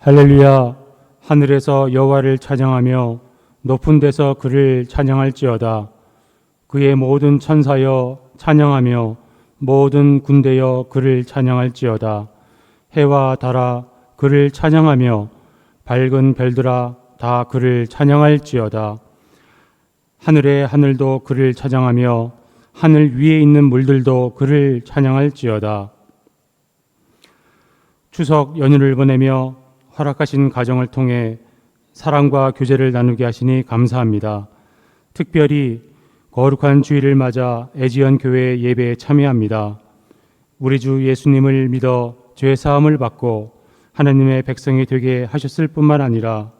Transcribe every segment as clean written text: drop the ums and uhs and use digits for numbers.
할렐루야. 하늘에서 여호와를 찬양하며 높은 데서 그를 찬양할지어다. 그의 모든 천사여 찬양하며 모든 군대여 그를 찬양할지어다. 해와 달아 그를 찬양하며 밝은 별들아 다 그를 찬양할지어다. 하늘의 하늘도 그를 찬양하며 하늘 위에 있는 물들도 그를 찬양할지어다. 추석 연휴를 보내며 허락하신 가정을 통해 사랑과 교제를 나누게 하시니 감사합니다. 특별히 거룩한 주일을 맞아 애지연 교회 예배에 참여합니다. 우리 주 예수님을 믿어 죄 사함을 받고 하나님의 백성이 되게 하셨을 뿐만 아니라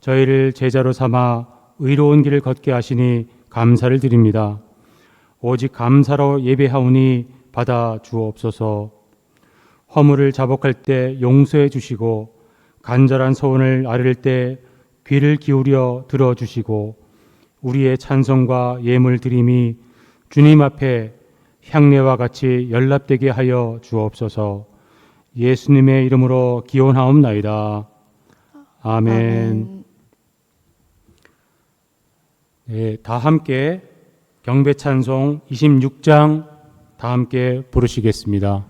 저희를 제자로 삼아 의로운 길을 걷게 하시니 감사를 드립니다. 오직 감사로 예배하오니 받아 주옵소서. 허물을 자복할 때 용서해 주시고 간절한 소원을 아뢰를 때 귀를 기울여 들어주시고 우리의 찬송과 예물 드림이 주님 앞에 향례와 같이 연락되게 하여 주옵소서. 예수님의 이름으로 기원하옵나이다. 아멘. 네, 다 함께 경배 찬송 26장 다 함께 부르시겠습니다.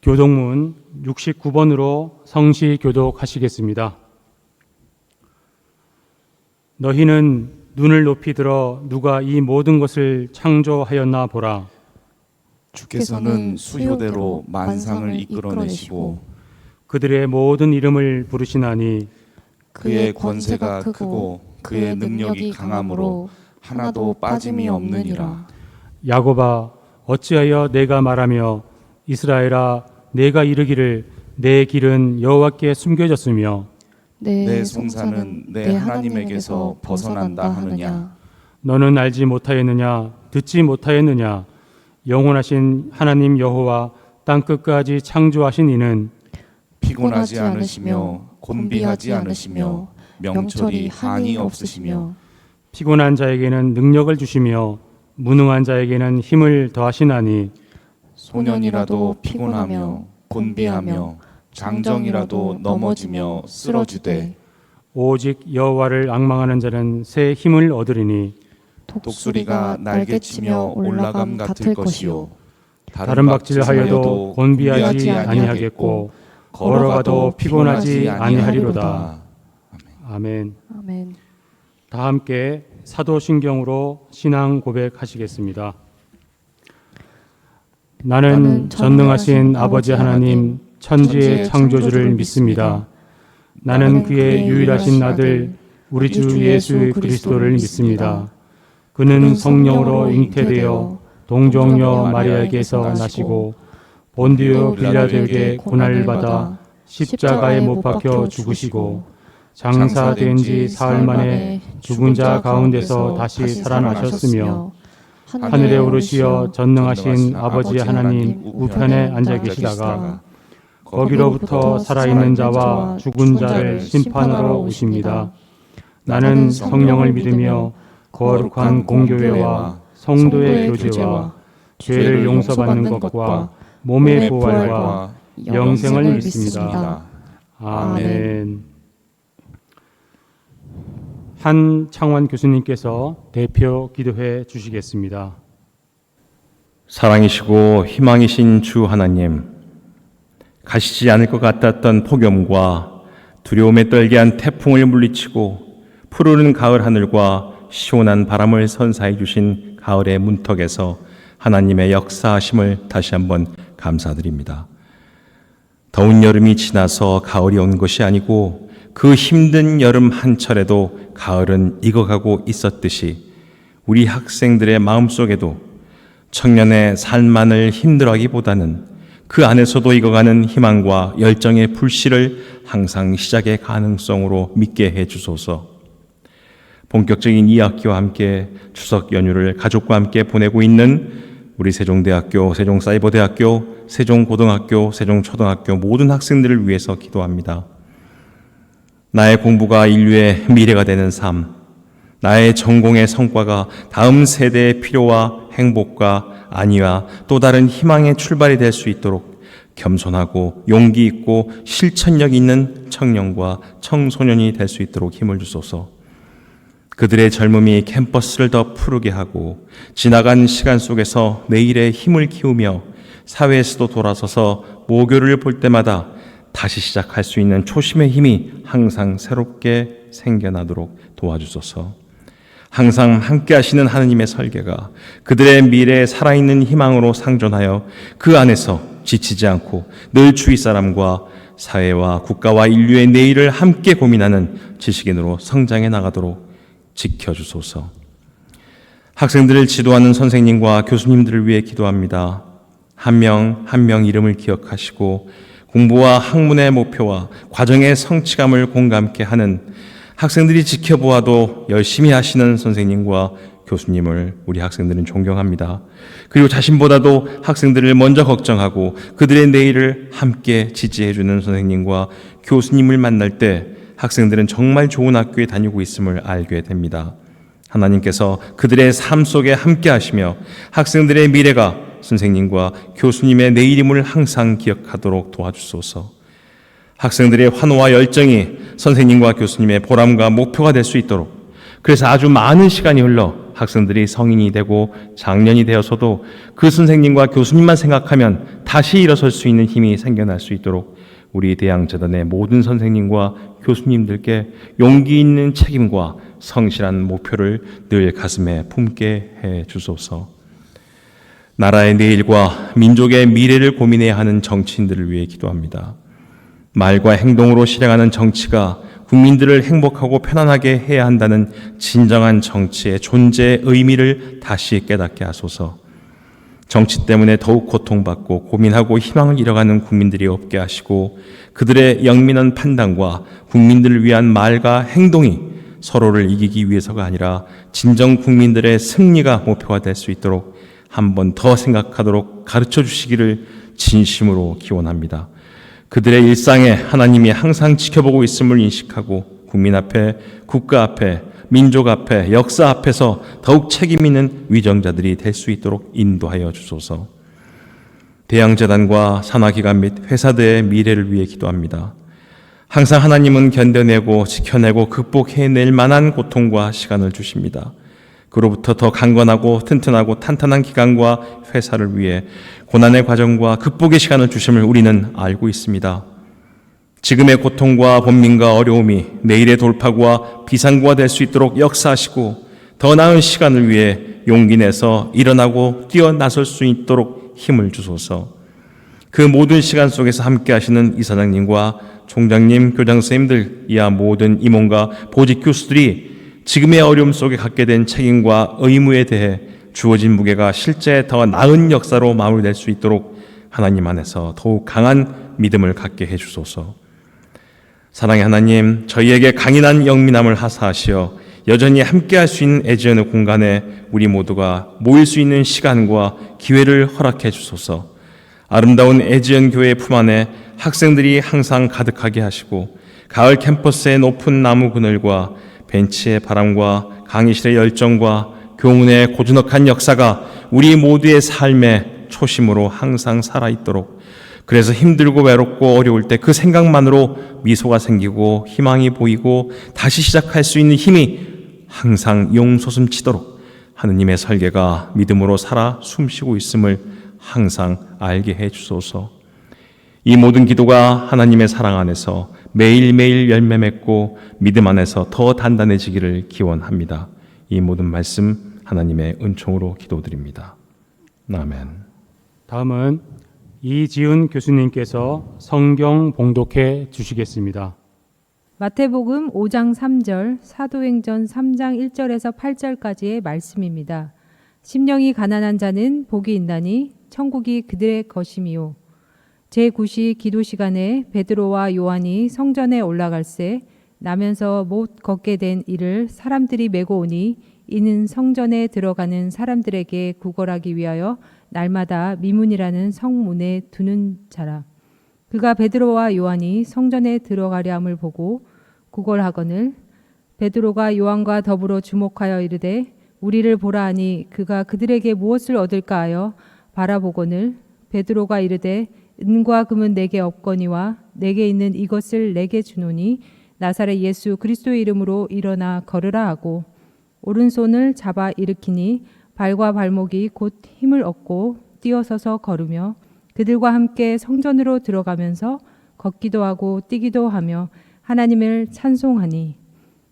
교독문 69번으로 성시 교독하시겠습니다. 너희는 눈을 높이 들어 누가 이 모든 것을 창조하였나 보라. 주께서는 수효대로 만상을 이끌어내시고 그들의 모든 이름을 부르시나니 그의 권세가 크고 그의 능력이 강함으로 하나도 빠짐이 없느니라. 야곱아 어찌하여 내가 말하며 이스라엘아 내가 이르기를 내 길은 여호와께 숨겨졌으며 내 송사는 내 하나님에게서 벗어난다 하느냐. 너는 알지 못하였느냐 듣지 못하였느냐. 영원하신 하나님 여호와 땅끝까지 창조하신 이는 피곤하지 않으시며 곤비하지 않으시며 명철이 한이 없으시며 피곤한 자에게는 능력을 주시며 무능한 자에게는 힘을 더하시나니 소년이라도 피곤하며 곤비하며 장정이라도 넘어지며 쓰러지되 오직 여호와를 앙망하는 자는 새 힘을 얻으리니 독수리가 날개치며 올라감 같을 것이요 다른 박질하여도 곤비하지 아니하겠고 걸어가도 피곤하지 아니하리로다. 아멘. 아멘. 다 함께 사도신경으로 신앙 고백하시겠습니다. 나는 전능하신 아버지 하나님 천지의 창조주를 믿습니다. 나는 그의 유일하신 아들 우리 주 예수 그리스도를 믿습니다. 그는 성령으로 잉태되어 동정녀 마리아에게서 나시고 본디오 빌라도에게 고난을 받아 십자가에 못 박혀 죽으시고 장사된 지 사흘 만에 죽은 자 가운데서 다시 살아나셨으며 하늘에 오르시어 전능하신 아버지 하나님 우편에 앉아 계시다가 거기로부터 살아있는 자와 죽은 자를 심판하러 오십니다. 나는 성령을 믿으며 거룩한 공교회와 성도의 교제와 죄를 용서받는 것과 몸의 부활과 영생을 믿습니다. 아멘. 한창원 교수님께서 대표 기도해 주시겠습니다. 사랑이시고 희망이신 주 하나님, 가시지 않을 것 같았던 폭염과 두려움에 떨게 한 태풍을 물리치고 푸르른 가을 하늘과 시원한 바람을 선사해 주신 가을의 문턱에서 하나님의 역사하심을 다시 한번 감사드립니다. 더운 여름이 지나서 가을이 온 것이 아니고 그 힘든 여름 한철에도 가을은 익어가고 있었듯이 우리 학생들의 마음속에도 청년의 삶만을 힘들어하기보다는 그 안에서도 익어가는 희망과 열정의 불씨를 항상 시작의 가능성으로 믿게 해주소서. 본격적인 2학기와 함께 추석 연휴를 가족과 함께 보내고 있는 우리 세종대학교, 세종사이버대학교, 세종고등학교, 세종초등학교 모든 학생들을 위해서 기도합니다. 나의 공부가 인류의 미래가 되는 삶, 나의 전공의 성과가 다음 세대의 필요와 행복과 안위와 또 다른 희망의 출발이 될 수 있도록 겸손하고 용기 있고 실천력 있는 청년과 청소년이 될 수 있도록 힘을 주소서. 그들의 젊음이 캠퍼스를 더 푸르게 하고 지나간 시간 속에서 내일의 힘을 키우며 사회에서도 돌아서서 모교를 볼 때마다 다시 시작할 수 있는 초심의 힘이 항상 새롭게 생겨나도록 도와주소서. 항상 함께 하시는 하느님의 설계가 그들의 미래에 살아있는 희망으로 상존하여 그 안에서 지치지 않고 늘 주위 사람과 사회와 국가와 인류의 내일을 함께 고민하는 지식인으로 성장해 나가도록 지켜주소서. 학생들을 지도하는 선생님과 교수님들을 위해 기도합니다. 한 명 한 명 이름을 기억하시고 공부와 학문의 목표와 과정의 성취감을 공감케 하는 학생들이 지켜보아도 열심히 하시는 선생님과 교수님을 우리 학생들은 존경합니다. 그리고 자신보다도 학생들을 먼저 걱정하고 그들의 내일을 함께 지지해주는 선생님과 교수님을 만날 때 학생들은 정말 좋은 학교에 다니고 있음을 알게 됩니다. 하나님께서 그들의 삶 속에 함께 하시며 학생들의 미래가 선생님과 교수님의 내일임을 항상 기억하도록 도와주소서. 학생들의 환호와 열정이 선생님과 교수님의 보람과 목표가 될 수 있도록, 그래서 아주 많은 시간이 흘러 학생들이 성인이 되고 장년이 되어서도 그 선생님과 교수님만 생각하면 다시 일어설 수 있는 힘이 생겨날 수 있도록 우리 대양재단의 모든 선생님과 교수님들께 용기 있는 책임과 성실한 목표를 늘 가슴에 품게 해 주소서. 나라의 내일과 민족의 미래를 고민해야 하는 정치인들을 위해 기도합니다. 말과 행동으로 실행하는 정치가 국민들을 행복하고 편안하게 해야 한다는 진정한 정치의 존재의 의미를 다시 깨닫게 하소서. 정치 때문에 더욱 고통받고 고민하고 희망을 잃어가는 국민들이 없게 하시고 그들의 영민한 판단과 국민들을 위한 말과 행동이 서로를 이기기 위해서가 아니라 진정 국민들의 승리가 목표가 될 수 있도록 한 번 더 생각하도록 가르쳐 주시기를 진심으로 기원합니다. 그들의 일상에 하나님이 항상 지켜보고 있음을 인식하고 국민 앞에, 국가 앞에, 민족 앞에, 역사 앞에서 더욱 책임 있는 위정자들이 될 수 있도록 인도하여 주소서. 대양재단과 산하기관 및 회사들의 미래를 위해 기도합니다. 항상 하나님은 견뎌내고 지켜내고 극복해낼 만한 고통과 시간을 주십니다. 그로부터 더 강건하고 튼튼하고 탄탄한 기관과 회사를 위해 고난의 과정과 극복의 시간을 주심을 우리는 알고 있습니다. 지금의 고통과 번민과 어려움이 내일의 돌파구와 비상구가 될 수 있도록 역사하시고 더 나은 시간을 위해 용기 내서 일어나고 뛰어나설 수 있도록 힘을 주소서. 그 모든 시간 속에서 함께 하시는 이사장님과 총장님, 교장선생님들, 이하 모든 임원과 보직 교수들이 지금의 어려움 속에 갖게 된 책임과 의무에 대해 주어진 무게가 실제 더 나은 역사로 마무리될 수 있도록 하나님 안에서 더욱 강한 믿음을 갖게 해주소서. 사랑의 하나님, 저희에게 강인한 영민함을 하사하시어 여전히 함께할 수 있는 에지연의 공간에 우리 모두가 모일 수 있는 시간과 기회를 허락해 주소서. 아름다운 에지연 교회의 품 안에 학생들이 항상 가득하게 하시고 가을 캠퍼스의 높은 나무 그늘과 벤치의 바람과 강의실의 열정과 교문의 고즈넉한 역사가 우리 모두의 삶의 초심으로 항상 살아있도록, 그래서 힘들고 외롭고 어려울 때 그 생각만으로 미소가 생기고 희망이 보이고 다시 시작할 수 있는 힘이 항상 용솟음치도록 하느님의 설계가 믿음으로 살아 숨쉬고 있음을 항상 알게 해 주소서. 이 모든 기도가 하나님의 사랑 안에서 매일매일 열매 맺고 믿음 안에서 더 단단해지기를 기원합니다. 이 모든 말씀 하나님의 은총으로 기도드립니다. 아멘. 다음은 이지훈 교수님께서 성경 봉독해 주시겠습니다. 마태복음 5장 3절, 사도행전 3장 1절에서 8절까지의 말씀입니다. 심령이 가난한 자는 복이 있나니 천국이 그들의 것임이요. 제9시 기도 시간에 베드로와 요한이 성전에 올라갈새 나면서 못 걷게 된 이를 사람들이 메고 오니 이는 성전에 들어가는 사람들에게 구걸하기 위하여 날마다 미문이라는 성문에 두는 자라. 그가 베드로와 요한이 성전에 들어가려 함을 보고 구걸하거늘 베드로가 요한과 더불어 주목하여 이르되 우리를 보라 하니 그가 그들에게 무엇을 얻을까 하여 바라보거늘 베드로가 이르되 은과 금은 내게 없거니와 내게 있는 이것을 내게 주노니 나사렛 예수 그리스도의 이름으로 일어나 걸으라 하고 오른손을 잡아 일으키니 발과 발목이 곧 힘을 얻고 뛰어서서 걸으며 그들과 함께 성전으로 들어가면서 걷기도 하고 뛰기도 하며 하나님을 찬송하니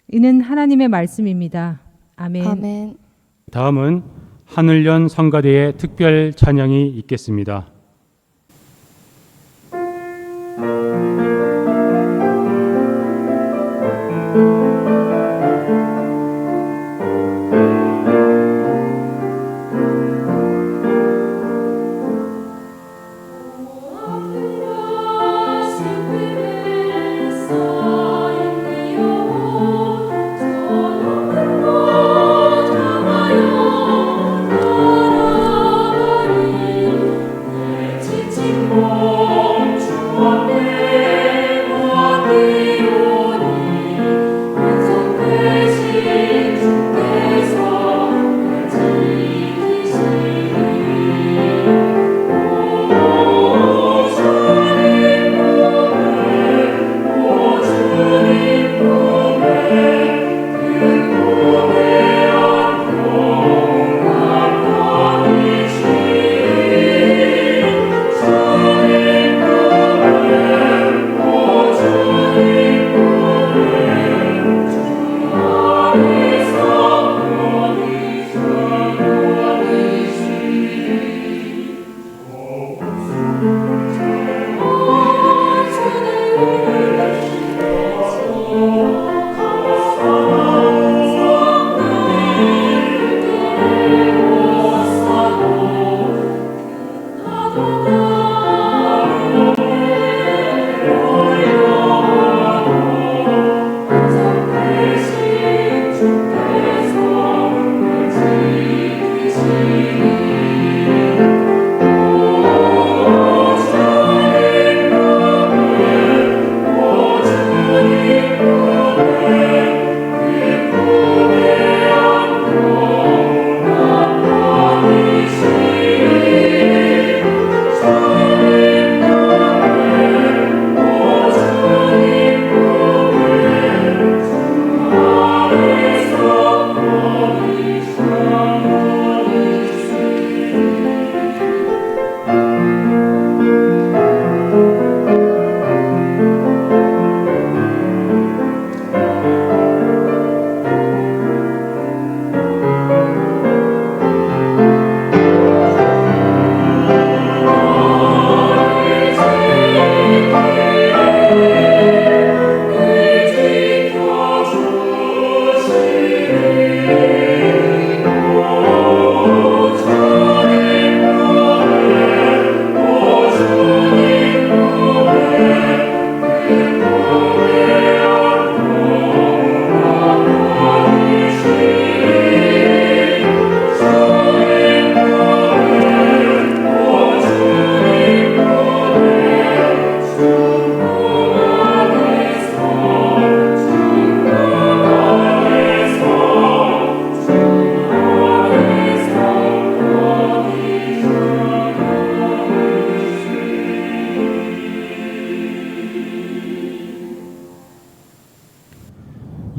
이는 하나님의 말씀입니다. 아멘. 아멘. 다음은 하늘연 성가대의 특별 찬양이 있겠습니다. 주 앞에 무엇이오니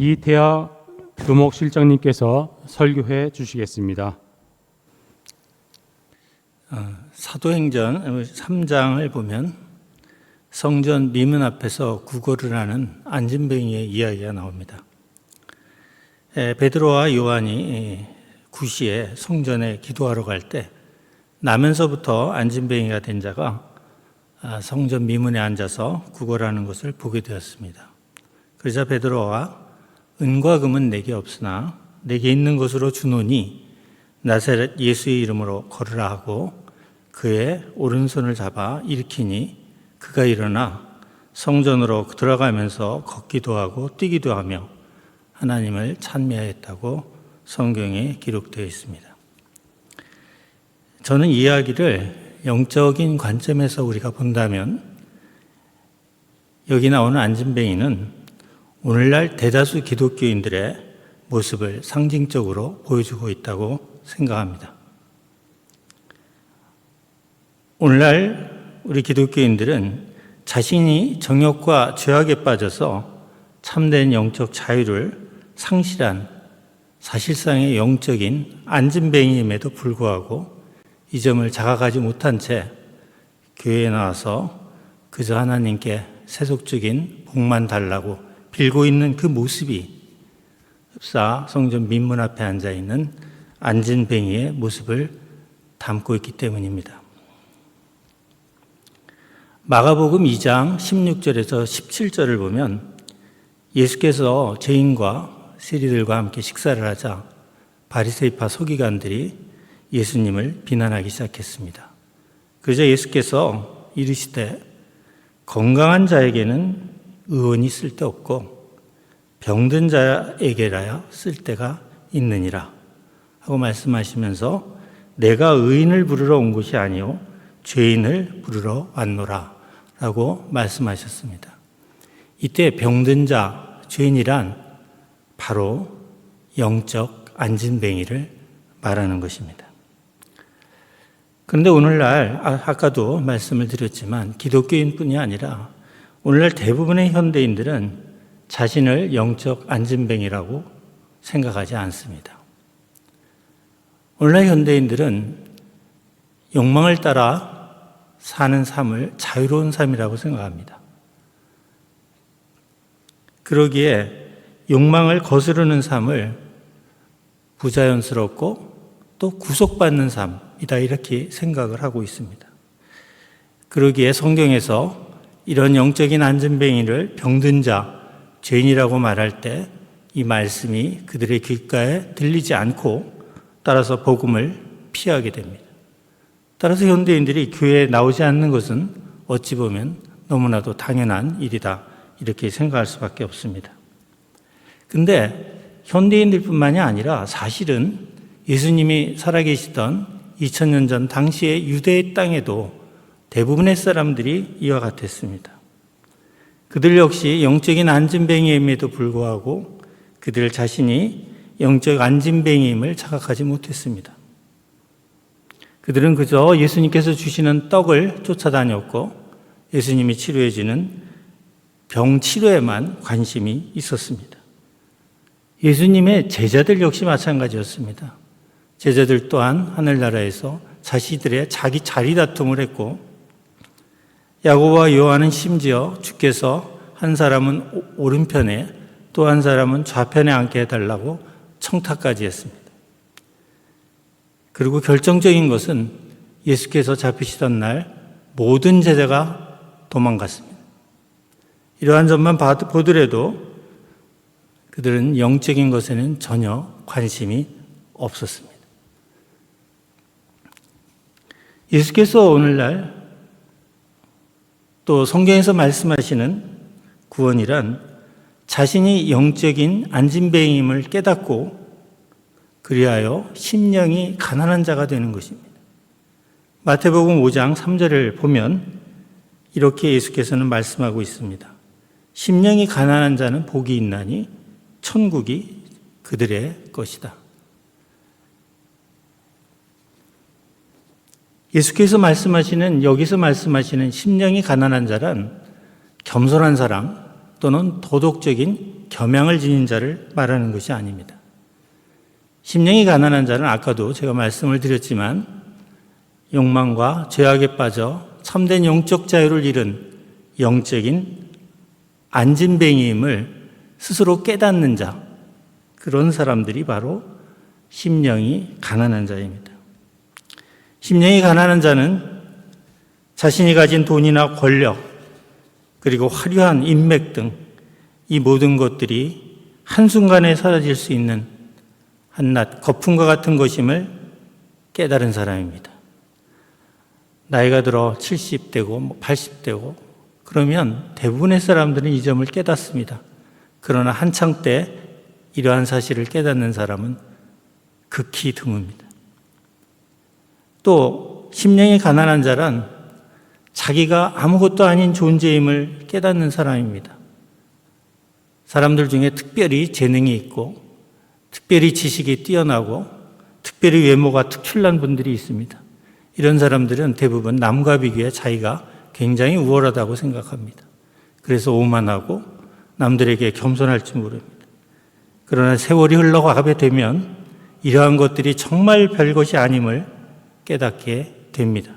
이태하 교목실장님께서 설교해 주시겠습니다. 사도행전 3장을 보면 성전 미문 앞에서 구걸을 하는 안진뱅이의 이야기가 나옵니다. 베드로와 요한이 구시에 성전에 기도하러 갈 때 나면서부터 안진뱅이가 된 자가 성전 미문에 앉아서 구걸하는 것을 보게 되었습니다. 그러자 베드로와 은과 금은 내게 없으나 내게 있는 것으로 주노니 나사렛 예수의 이름으로 걸으라 하고 그의 오른손을 잡아 일으키니 그가 일어나 성전으로 들어가면서 걷기도 하고 뛰기도 하며 하나님을 찬미하였다고 성경에 기록되어 있습니다. 저는 이 이야기를 영적인 관점에서 우리가 본다면 여기 나오는 안진뱅이는 오늘날 대다수 기독교인들의 모습을 상징적으로 보여주고 있다고 생각합니다. 오늘날 우리 기독교인들은 자신이 정욕과 죄악에 빠져서 참된 영적 자유를 상실한 사실상의 영적인 안진뱅이임에도 불구하고 이 점을 자각하지 못한 채 교회에 나와서 그저 하나님께 세속적인 복만 달라고 빌고 있는 그 모습이 흡사 성전 민문 앞에 앉아있는 안진뱅이의 모습을 담고 있기 때문입니다. 마가복음 2장 16절에서 17절을 보면 예수께서 죄인과 세리들과 함께 식사를 하자 바리새파 서기관들이 예수님을 비난하기 시작했습니다. 그러자 예수께서 이르시되 건강한 자에게는 의원이 쓸데없고 병든 자에게라야 쓸데가 있느니라 하고 말씀하시면서 내가 의인을 부르러 온 것이 아니요 죄인을 부르러 왔노라 라고 말씀하셨습니다. 이때 병든 자, 죄인이란 바로 영적 안진뱅이를 말하는 것입니다. 그런데 오늘날 아까도 말씀을 드렸지만 기독교인뿐이 아니라 오늘날 대부분의 현대인들은 자신을 영적 안진뱅이라고 생각하지 않습니다. 오늘날 현대인들은 욕망을 따라 사는 삶을 자유로운 삶이라고 생각합니다. 그러기에 욕망을 거스르는 삶을 부자연스럽고 또 구속받는 삶이다 이렇게 생각을 하고 있습니다. 그러기에 성경에서 이런 영적인 안진뱅이를 병든 자, 죄인이라고 말할 때 이 말씀이 그들의 귓가에 들리지 않고 따라서 복음을 피하게 됩니다. 따라서 현대인들이 교회에 나오지 않는 것은 어찌 보면 너무나도 당연한 일이다 이렇게 생각할 수밖에 없습니다. 근데 현대인들뿐만이 아니라 사실은 예수님이 살아계시던 2000년 전 당시의 유대의 땅에도 대부분의 사람들이 이와 같았습니다. 그들 역시 영적인 안진뱅이임에도 불구하고 그들 자신이 영적 안진뱅이임을 자각하지 못했습니다. 그들은 그저 예수님께서 주시는 떡을 쫓아다녔고 예수님이 치료해 주는 병 치료에만 관심이 있었습니다. 예수님의 제자들 역시 마찬가지였습니다. 제자들 또한 하늘나라에서 자신들의 자기 자리 다툼을 했고 야고보와 요한은 심지어 주께서 한 사람은 오른편에 또 한 사람은 좌편에 앉게 해달라고 청탁까지 했습니다. 그리고 결정적인 것은 예수께서 잡히시던 날 모든 제자가 도망갔습니다. 이러한 점만 보더라도 그들은 영적인 것에는 전혀 관심이 없었습니다. 예수께서 오늘날 또 성경에서 말씀하시는 구원이란 자신이 영적인 안진뱅이임을 깨닫고 그리하여 심령이 가난한 자가 되는 것입니다. 마태복음 5장 3절을 보면 이렇게 예수께서는 말씀하고 있습니다. 심령이 가난한 자는 복이 있나니 천국이 그들의 것이다. 예수께서 여기서 말씀하시는 심령이 가난한 자란 겸손한 사람 또는 도덕적인 겸양을 지닌 자를 말하는 것이 아닙니다. 심령이 가난한 자는 아까도 제가 말씀을 드렸지만 욕망과 죄악에 빠져 참된 영적 자유를 잃은 영적인 안진뱅이임을 스스로 깨닫는 자, 그런 사람들이 바로 심령이 가난한 자입니다. 심령이 가난한 자는 자신이 가진 돈이나 권력, 그리고 화려한 인맥 등 이 모든 것들이 한순간에 사라질 수 있는 한낱 거품과 같은 것임을 깨달은 사람입니다. 나이가 들어 70대고 80대고 그러면 대부분의 사람들은 이 점을 깨닫습니다. 그러나 한창 때 이러한 사실을 깨닫는 사람은 극히 드뭅니다. 또 심령이 가난한 자란 자기가 아무것도 아닌 존재임을 깨닫는 사람입니다. 사람들 중에 특별히 재능이 있고 특별히 지식이 뛰어나고 특별히 외모가 특출난 분들이 있습니다. 이런 사람들은 대부분 남과 비교해 자기가 굉장히 우월하다고 생각합니다. 그래서 오만하고 남들에게 겸손할 줄 모릅니다. 그러나 세월이 흘러가게 되면 이러한 것들이 정말 별것이 아님을 깨닫게 됩니다.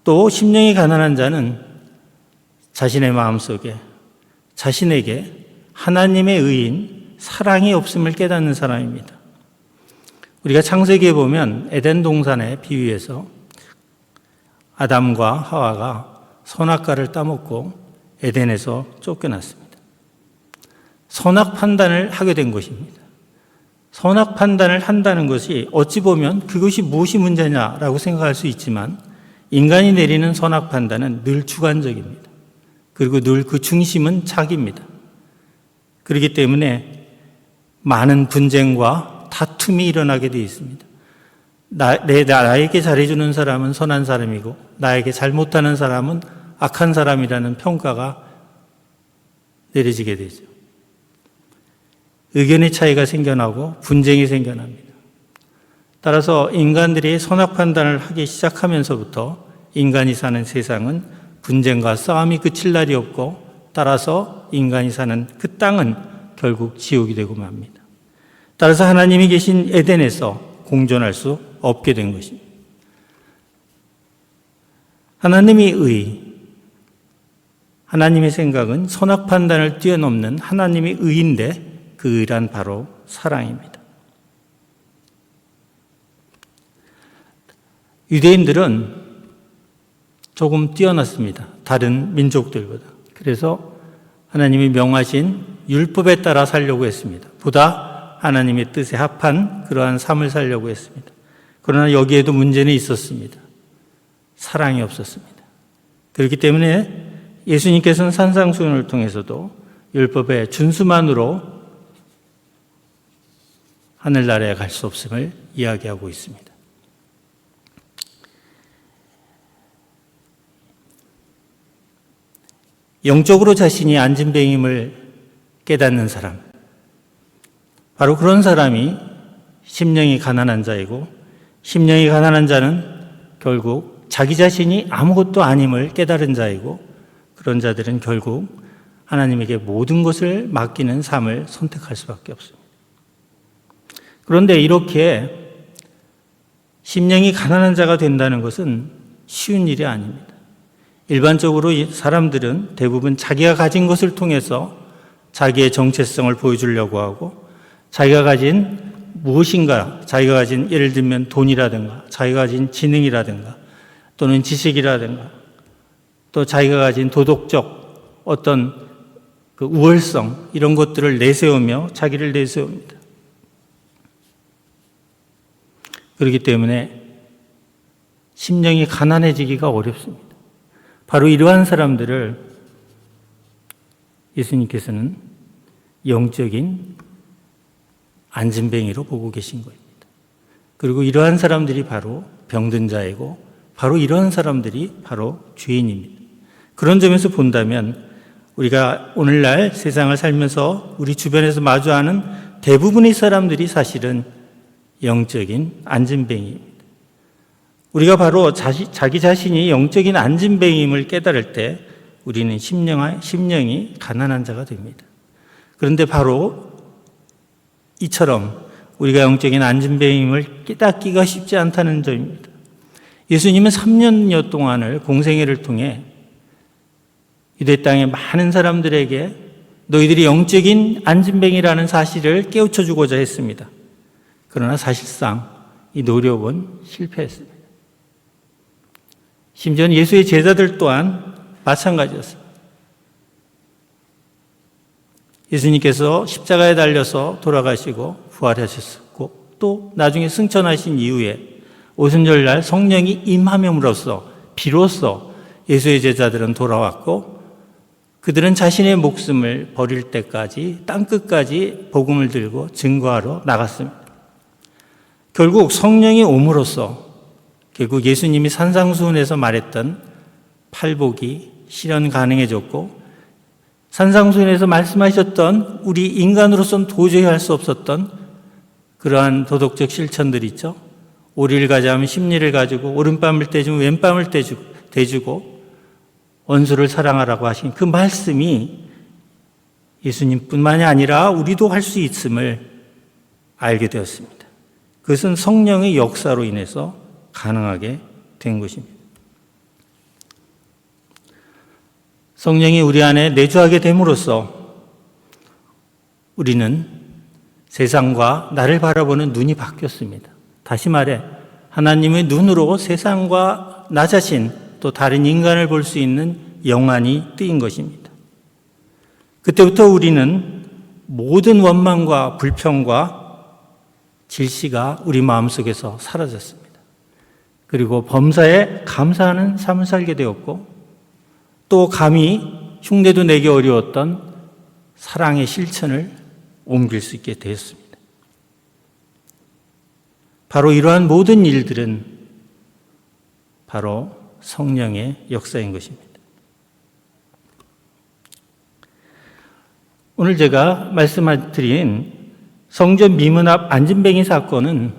또 심령이 가난한 자는 자신의 마음속에 자신에게 하나님의 의인 사랑이 없음을 깨닫는 사람입니다. 우리가 창세기에 보면 에덴 동산에 비유해서 아담과 하와가 선악과를 따먹고 에덴에서 쫓겨났습니다. 선악 판단을 하게 된 것입니다. 선악 판단을 한다는 것이 어찌 보면 그것이 무엇이 문제냐라고 생각할 수 있지만 인간이 내리는 선악 판단은 늘 주관적입니다. 그리고 늘 그 중심은 자기입니다. 그렇기 때문에 많은 분쟁과 다툼이 일어나게 되어 있습니다. 나에게 잘해주는 사람은 선한 사람이고 나에게 잘못하는 사람은 악한 사람이라는 평가가 내려지게 되죠. 의견의 차이가 생겨나고 분쟁이 생겨납니다. 따라서 인간들이 선악 판단을 하기 시작하면서부터 인간이 사는 세상은 분쟁과 싸움이 그칠 날이 없고 따라서 인간이 사는 그 땅은 결국 지옥이 되고 맙니다. 따라서 하나님이 계신 에덴에서 공존할 수 없게 된 것입니다. 하나님의 생각은 선악 판단을 뛰어넘는 하나님의 의인데 그 의란 바로 사랑입니다. 유대인들은 조금 뛰어났습니다. 다른 민족들보다. 그래서 하나님이 명하신 율법에 따라 살려고 했습니다. 보다 하나님의 뜻에 합한 그러한 삶을 살려고 했습니다. 그러나 여기에도 문제는 있었습니다. 사랑이 없었습니다. 그렇기 때문에 예수님께서는 산상수훈을 통해서도 율법의 준수만으로 하늘나라에 갈 수 없음을 이야기하고 있습니다. 영적으로 자신이 안진뱅임을 깨닫는 사람, 바로 그런 사람이 심령이 가난한 자이고, 심령이 가난한 자는 결국 자기 자신이 아무것도 아님을 깨달은 자이고, 그런 자들은 결국 하나님에게 모든 것을 맡기는 삶을 선택할 수밖에 없습니다. 그런데 이렇게 심령이 가난한 자가 된다는 것은 쉬운 일이 아닙니다. 일반적으로 사람들은 대부분 자기가 가진 것을 통해서 자기의 정체성을 보여주려고 하고 자기가 가진 무엇인가, 자기가 가진 예를 들면 돈이라든가 자기가 가진 지능이라든가 또는 지식이라든가 또 자기가 가진 도덕적 어떤 그 우월성 이런 것들을 내세우며 자기를 내세웁니다. 그렇기 때문에 심령이 가난해지기가 어렵습니다. 바로 이러한 사람들을 예수님께서는 영적인 안진뱅이로 보고 계신 겁니다. 그리고 이러한 사람들이 바로 병든 자이고 바로 이러한 사람들이 바로 죄인입니다. 그런 점에서 본다면 우리가 오늘날 세상을 살면서 우리 주변에서 마주하는 대부분의 사람들이 사실은 영적인 안진뱅이입니다. 우리가 바로 자기 자신이 영적인 안진뱅이임을 깨달을 때 우리는 심령이 가난한 자가 됩니다. 그런데 바로 이처럼 우리가 영적인 안진뱅임을 깨닫기가 쉽지 않다는 점입니다. 예수님은 3년여 동안을 공생애를 통해 유대 땅의 많은 사람들에게 너희들이 영적인 안진뱅이라는 사실을 깨우쳐 주고자 했습니다. 그러나 사실상 이 노력은 실패했습니다. 심지어는 예수의 제자들 또한 마찬가지였습니다. 예수님께서 십자가에 달려서 돌아가시고 부활하셨고 또 나중에 승천하신 이후에 오순절날 성령이 임함으로써 비로소 예수의 제자들은 돌아왔고 그들은 자신의 목숨을 버릴 때까지 땅끝까지 복음을 들고 증거하러 나갔습니다. 결국 성령이 옴으로써 결국 예수님이 산상수훈에서 말했던 팔복이 실현 가능해졌고 산상수훈에서 말씀하셨던 우리 인간으로서는 도저히 할 수 없었던 그러한 도덕적 실천들이 있죠. 오리를 가져가면 심리를 가지고 오른뺨을 떼주면 왼뺨을 대주고 원수를 사랑하라고 하신 그 말씀이 예수님뿐만이 아니라 우리도 할 수 있음을 알게 되었습니다. 그것은 성령의 역사로 인해서 가능하게 된 것입니다. 성령이 우리 안에 내주하게 됨으로써 우리는 세상과 나를 바라보는 눈이 바뀌었습니다. 다시 말해 하나님의 눈으로 세상과 나 자신 또 다른 인간을 볼 수 있는 영안이 뜨인 것입니다. 그때부터 우리는 모든 원망과 불평과 질시가 우리 마음속에서 사라졌습니다. 그리고 범사에 감사하는 삶을 살게 되었고 또 감히 흉내도 내기 어려웠던 사랑의 실천을 옮길 수 있게 되었습니다. 바로 이러한 모든 일들은 바로 성령의 역사인 것입니다. 오늘 제가 말씀드린 성전 미문 앞 안진뱅이 사건은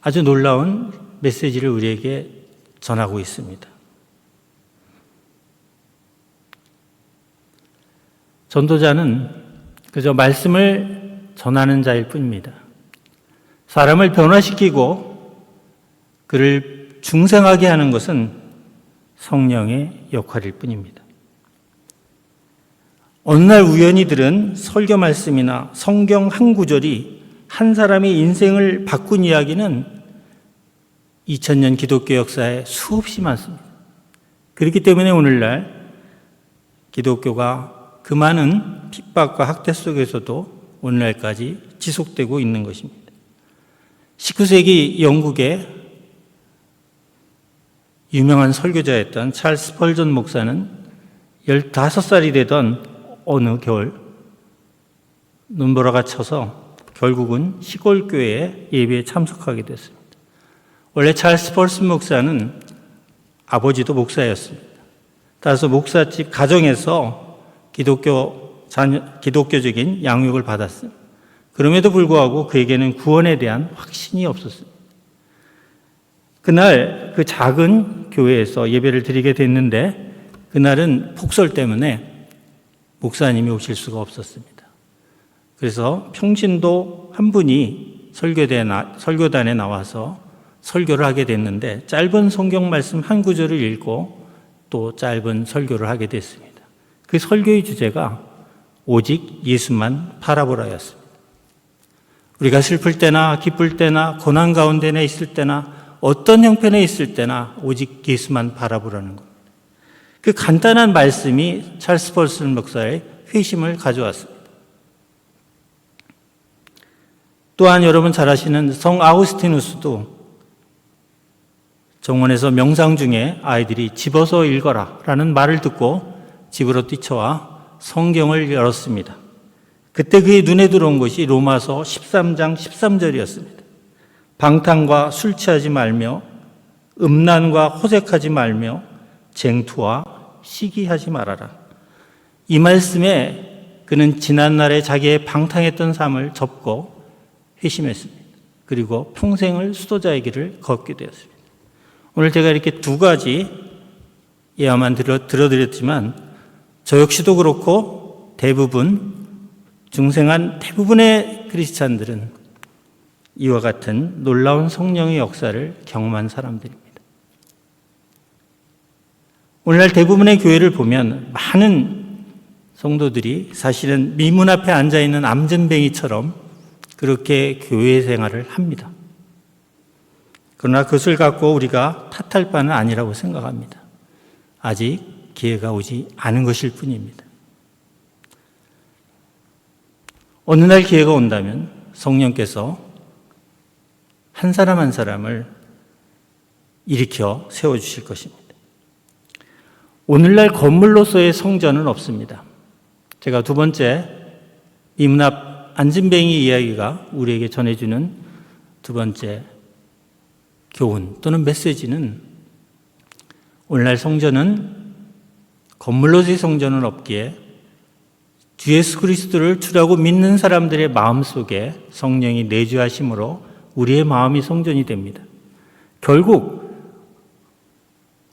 아주 놀라운 메시지를 우리에게 전하고 있습니다. 전도자는 그저 말씀을 전하는 자일 뿐입니다. 사람을 변화시키고 그를 중생하게 하는 것은 성령의 역할일 뿐입니다. 어느 날 우연히 들은 설교 말씀이나 성경 한 구절이 한 사람의 인생을 바꾼 이야기는 2000년 기독교 역사에 수없이 많습니다. 그렇기 때문에 오늘날 기독교가 그 많은 핍박과 학대 속에서도 오늘날까지 지속되고 있는 것입니다. 19세기 영국의 유명한 설교자였던 찰스 스펄전 목사는 15살이 되던 어느 겨울 눈보라가 쳐서 결국은 시골 교회에 예배에 참석하게 됐습니다. 원래 찰스 스펄전 목사는 아버지도 목사였습니다. 따라서 목사집 가정에서 기독교적인 양육을 받았습니다. 그럼에도 불구하고 그에게는 구원에 대한 확신이 없었습니다. 그날 그 작은 교회에서 예배를 드리게 됐는데 그날은 폭설 때문에 목사님이 오실 수가 없었습니다. 그래서 평신도 한 분이 설교단에 나와서 설교를 하게 됐는데 짧은 성경 말씀 한 구절을 읽고 또 짧은 설교를 하게 됐습니다. 그 설교의 주제가 오직 예수만 바라보라였습니다. 우리가 슬플 때나 기쁠 때나 고난 가운데나 있을 때나 어떤 형편에 있을 때나 오직 예수만 바라보라는 겁니다. 그 간단한 말씀이 찰스 스펄전 목사의 회심을 가져왔습니다. 또한 여러분 잘 아시는 성 아우구스티누스도 정원에서 명상 중에 아이들이 집어서 읽어라 라는 말을 듣고 집으로 뛰쳐와 성경을 열었습니다. 그때 그의 눈에 들어온 것이 로마서 13장 13절이었습니다. 방탕과 술 취하지 말며 음란과 호색하지 말며 쟁투와 시기하지 말아라. 이 말씀에 그는 지난날에 자기의 방탕했던 삶을 접고 회심했습니다. 그리고 평생을 수도자의 길을 걷게 되었습니다. 오늘 제가 이렇게 두 가지 예화만 들어드렸지만 저 역시도 그렇고 중생한 대부분의 크리스찬들은 이와 같은 놀라운 성령의 역사를 경험한 사람들입니다. 오늘날 대부분의 교회를 보면 많은 성도들이 사실은 미문 앞에 앉아있는 암전뱅이처럼 그렇게 교회 생활을 합니다. 그러나 그것을 갖고 우리가 탓할 바는 아니라고 생각합니다. 아직 기회가 오지 않은 것일 뿐입니다. 어느 날 기회가 온다면 성령께서 한 사람 한 사람을 일으켜 세워주실 것입니다. 오늘날 건물로서의 성전은 없습니다. 제가 두 번째 이문 앞 안진뱅이 이야기가 우리에게 전해주는 두 번째 교훈 또는 메시지는 오늘날 성전은 건물로서의 성전은 없기에 주 예수 그리스도를 주라고 믿는 사람들의 마음속에 성령이 내주하심으로 우리의 마음이 성전이 됩니다. 결국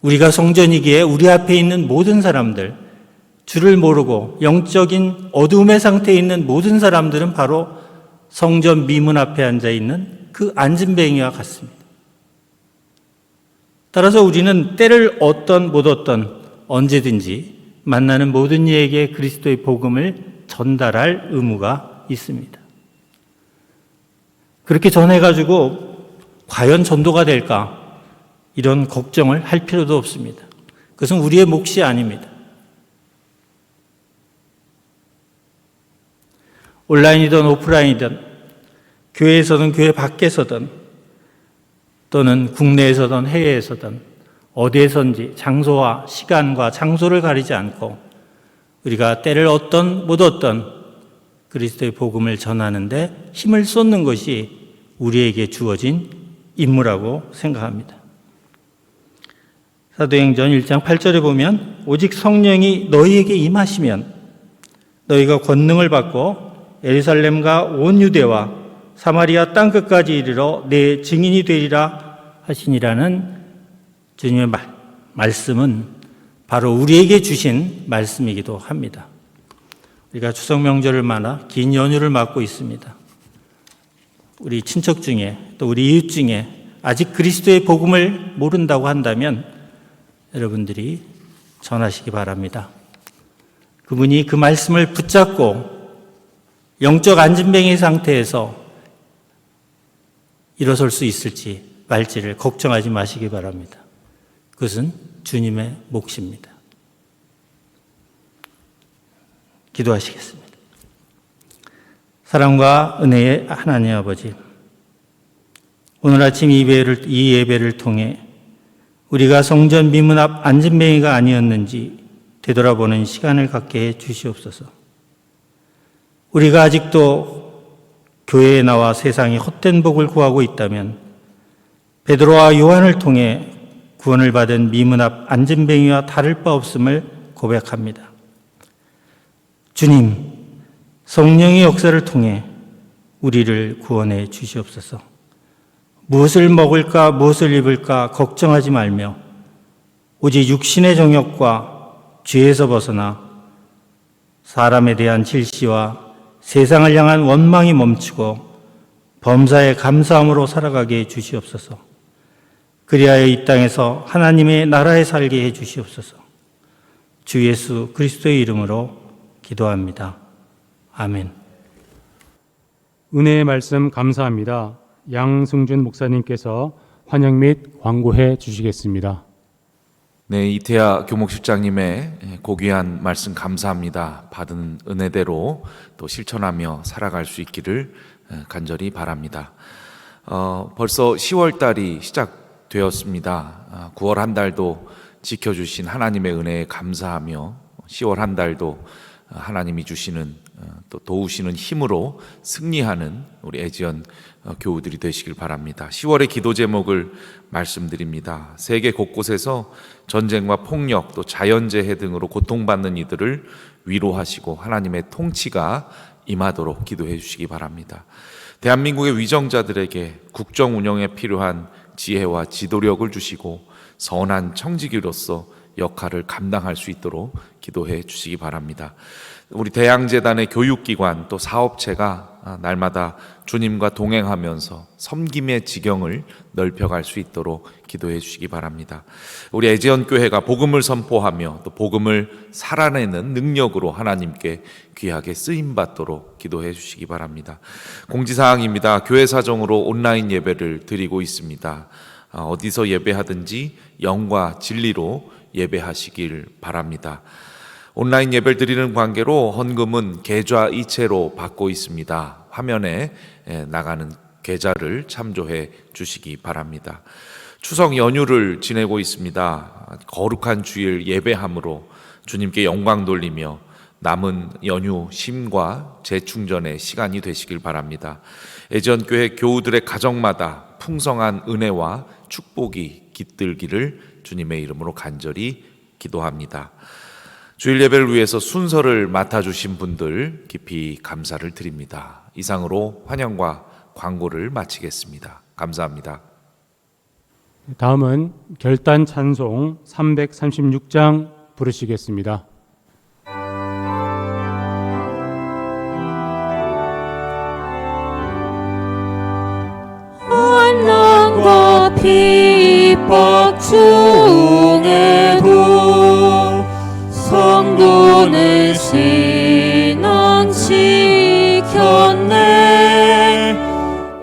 우리가 성전이기에 우리 앞에 있는 모든 사람들, 주를 모르고 영적인 어두움의 상태에 있는 모든 사람들은 바로 성전 미문 앞에 앉아있는 그 안진뱅이와 같습니다. 따라서 우리는 때를 얻던 못 얻던 언제든지 만나는 모든 이에게 그리스도의 복음을 전달할 의무가 있습니다. 그렇게 전해가지고 과연 전도가 될까? 이런 걱정을 할 필요도 없습니다. 그것은 우리의 몫이 아닙니다. 온라인이든 오프라인이든 교회에서든 교회 밖에서든 또는 국내에서든 해외에서든 어디에선지 장소와 시간과 장소를 가리지 않고 우리가 때를 얻던 못 얻던 그리스도의 복음을 전하는데 힘을 쏟는 것이 우리에게 주어진 임무라고 생각합니다. 사도행전 1장 8절에 보면 오직 성령이 너희에게 임하시면 너희가 권능을 받고 예루살렘과 온 유대와 사마리아 땅끝까지 이르러 내 증인이 되리라 하시니라는 주님의 말씀은 바로 우리에게 주신 말씀이기도 합니다. 우리가 추석 명절을 맞아 긴 연휴를 맞고 있습니다. 우리 친척 중에 또 우리 이웃 중에 아직 그리스도의 복음을 모른다고 한다면 여러분들이 전하시기 바랍니다. 그분이 그 말씀을 붙잡고 영적 안진뱅이 상태에서 일어설 수 있을지 말지를 걱정하지 마시기 바랍니다. 그것은 주님의 몫입니다. 기도하시겠습니다. 사랑과 은혜의 하나님 아버지, 오늘 아침 이 예배를 통해 우리가 성전 미문 앞 안진뱅이가 아니었는지 되돌아보는 시간을 갖게 해 주시옵소서. 우리가 아직도 교회에 나와 세상의 헛된 복을 구하고 있다면 베드로와 요한을 통해 구원을 받은 미문 앞 안진뱅이와 다를 바 없음을 고백합니다. 주님, 성령의 역사를 통해 우리를 구원해 주시옵소서. 무엇을 먹을까 무엇을 입을까 걱정하지 말며 오직 육신의 정욕과 죄에서 벗어나 사람에 대한 질시와 세상을 향한 원망이 멈추고 범사에 감사함으로 살아가게 해 주시옵소서. 그리하여 이 땅에서 하나님의 나라에 살게 해 주시옵소서. 주 예수 그리스도의 이름으로 기도합니다. 아멘. 은혜의 말씀 감사합니다. 양승준 목사님께서 환영 및 광고해 주시겠습니다. 네, 이태하 교목실장님의 고귀한 말씀 감사합니다. 받은 은혜대로 또 실천하며 살아갈 수 있기를 간절히 바랍니다. 벌써 10월 달이 시작되었습니다. 9월 한 달도 지켜주신 하나님의 은혜에 감사하며 10월 한 달도 하나님이 주시는 또 도우시는 힘으로 승리하는 우리 애지연 교우들이 되시길 바랍니다. 10월의 기도 제목을 말씀드립니다. 세계 곳곳에서 전쟁과 폭력 또 자연재해 등으로 고통받는 이들을 위로하시고 하나님의 통치가 임하도록 기도해 주시기 바랍니다. 대한민국의 위정자들에게 국정 운영에 필요한 지혜와 지도력을 주시고 선한 청지기로서 역할을 감당할 수 있도록 기도해 주시기 바랍니다. 우리 대양재단의 교육기관 또 사업체가 날마다 주님과 동행하면서 섬김의 지경을 넓혀갈 수 있도록 기도해 주시기 바랍니다. 우리 애지연교회가 복음을 선포하며 또 복음을 살아내는 능력으로 하나님께 귀하게 쓰임받도록 기도해 주시기 바랍니다. 공지사항입니다. 교회 사정으로 온라인 예배를 드리고 있습니다. 어디서 예배하든지 영과 진리로 예배하시길 바랍니다. 온라인 예배를 드리는 관계로 헌금은 계좌 이체로 받고 있습니다. 화면에 나가는 계좌를 참조해 주시기 바랍니다. 추석 연휴를 지내고 있습니다. 거룩한 주일 예배함으로 주님께 영광 돌리며 남은 연휴 쉼과 재충전의 시간이 되시길 바랍니다. 애지연교회 교우들의 가정마다 풍성한 은혜와 축복이 깃들기를 주님의 이름으로 간절히 기도합니다. 주일 예배를 위해서 순서를 맡아주신 분들 깊이 감사를 드립니다. 이상으로 환영과 광고를 마치겠습니다. 감사합니다. 다음은 결단 찬송 336장 부르시겠습니다. 환난과 핍박 중에도 성도는 신앙시켰네.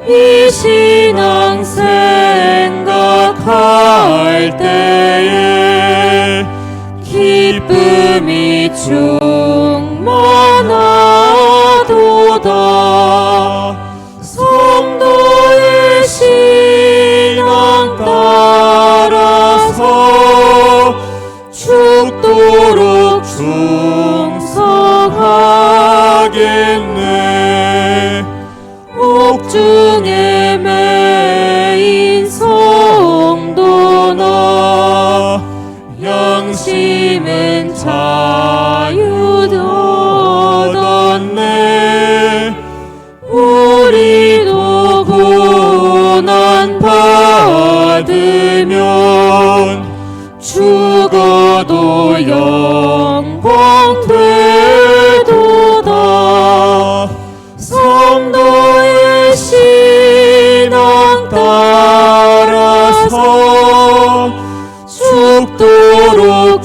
이 신앙 생각할 때에 기쁨이 충만하도다. 성도의 신앙 따라서 죽도록 충성하겠네. 옥중에 매인 성도나 양심은 자유 얻었네. 우리도 고난 받으면 죽어도 영광 되도다. 성도의 신앙 따라서 죽도록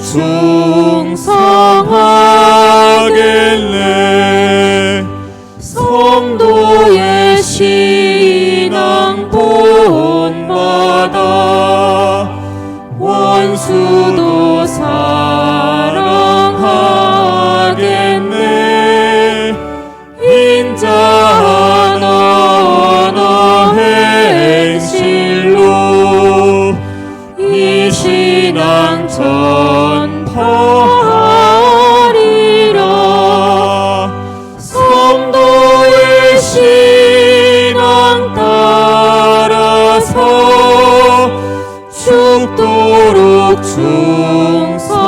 충성하겠네. 성도의 신앙 본받아 원수도 사랑하겠네. 인자한 언어 행실로 이 신앙 전파하리라. 성도의 신앙 따라서 죽도록 충성하겠네.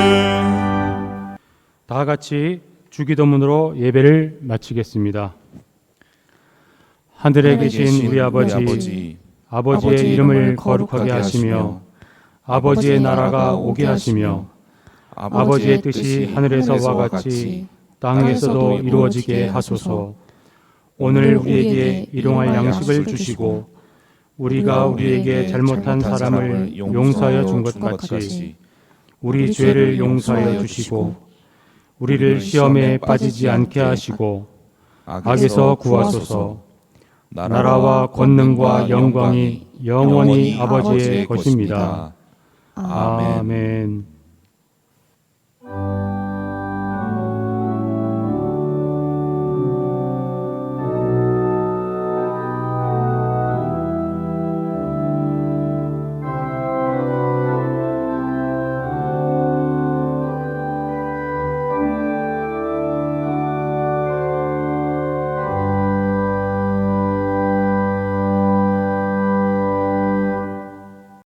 아멘. 다 같이 주기도문으로 예배를 마치겠습니다. 하늘에 계신 우리 아버지, 아버지의 이름을 거룩하게 하시며 아버지의 나라가 오게 하시며 아버지의 뜻이 하늘에서와 같이 땅에서도 이루어지게 하소서. 오늘 우리에게 일용할 양식을 주시고 우리가 우리에게 잘못한 사람을 용서하여 준 것 같이 우리 죄를 용서하여 주시고 우리를 시험에 빠지지 않게 하시고 악에서 구하소서. 나라와 권능과 영광이 영원히 아버지의 것입니다. 아멘.